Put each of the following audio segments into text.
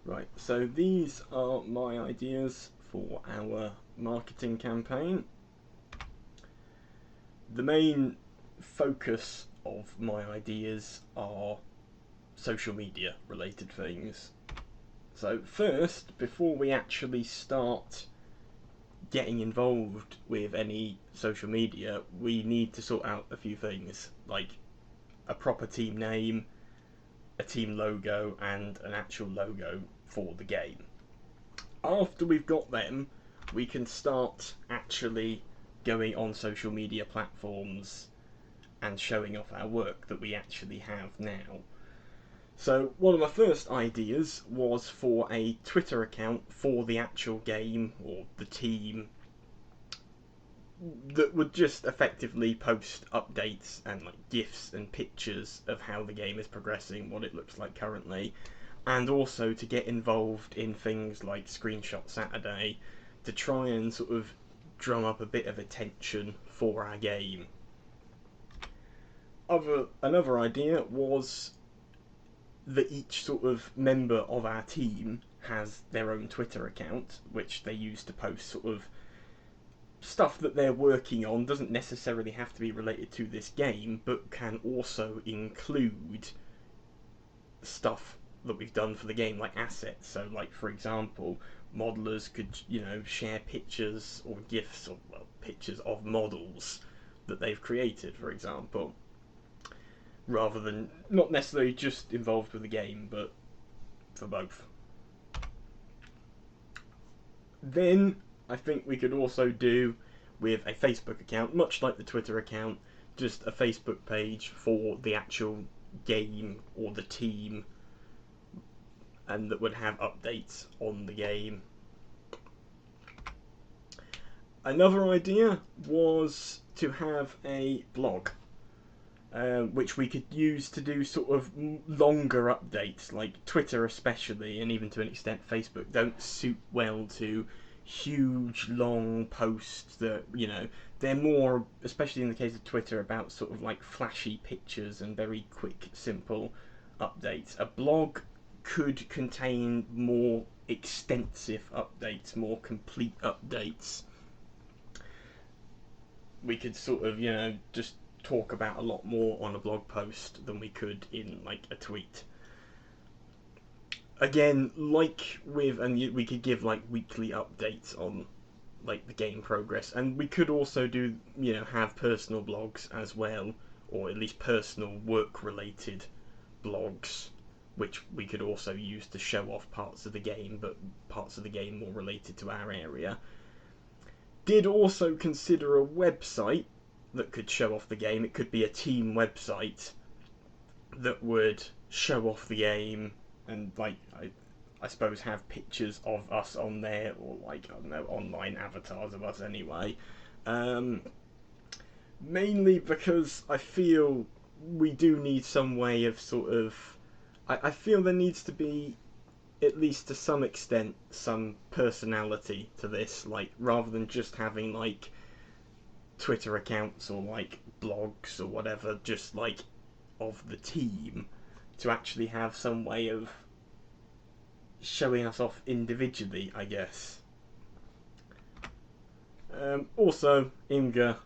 Right, so these are my ideas for our marketing campaign. The main focus of my ideas are social media related things. So, first, before we actually start getting involved with any social media, we need to sort out a few things like a proper team name, a team logo, and an actual logo for the game. After we've got them, we can start actually going on social media platforms and showing off our work that we actually have now. So one of my first ideas was for a Twitter account for the actual game or the team that would just effectively post updates and like GIFs and pictures of how the game is progressing, what it looks like currently, and also to get involved in things like Screenshot Saturday to try and sort of drum up a bit of attention for our game. Another idea was that each sort of member of our team has their own Twitter account, which they use to post sort of stuff that they're working on. Doesn't necessarily have to be related to this game, but can also include stuff that we've done for the game, like assets. So, like for example, modelers could, share pictures or GIFs or pictures of models that they've created, for example, rather than not necessarily just involved with the game, but for both. Then I think we could also do with a Facebook account, much like the Twitter account, just a Facebook page for the actual game or the team, and that would have updates on the game. Another idea was to have a blog, which we could use to do sort of longer updates, like Twitter especially, and even to an extent Facebook, don't suit well to huge long posts that, they're more, especially in the case of Twitter, about sort of like flashy pictures and very quick, simple updates. A blog could contain more extensive updates, more complete updates. We could sort of, just talk about a lot more on a blog post than we could in like a tweet. Again, like with, and we could give like weekly updates on like the game progress, and we could also do, have personal blogs as well, or at least personal work related blogs, which we could also use to show off parts of the game, but parts of the game more related to our area. Did also consider a website that could show off the game. It could be a team website that would show off the game and, like, I suppose have pictures of us on there, or like, I don't know, online avatars of us anyway. Mainly because I feel we do need some way of sort of. I feel there needs to be, at least to some extent, some personality to this, like, rather than just having like Twitter accounts or like blogs or whatever, just like of the team, to actually have some way of showing us off individually, I guess. Also, Imgur,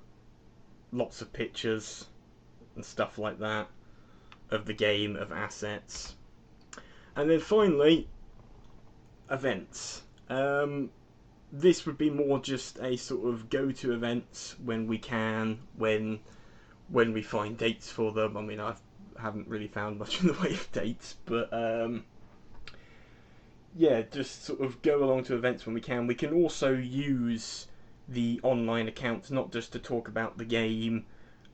lots of pictures and stuff like that of the game, of assets. And then finally, events. This would be more just a sort of go-to events when we can, when we find dates for them. I mean, I haven't really found much in the way of dates, but yeah, just sort of go along to events when we can. We can also use the online accounts not just to talk about the game,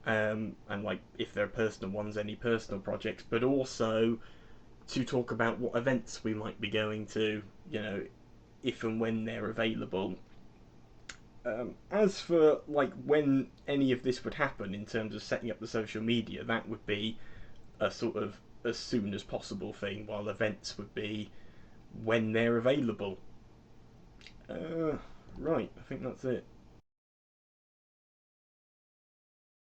and like if there are personal ones, any personal projects, but also to talk about what events we might be going to, if and when they're available. As for like when any of this would happen in terms of setting up the social media, that would be a sort of as soon as possible thing, while events would be when they're available. Right, I think that's it.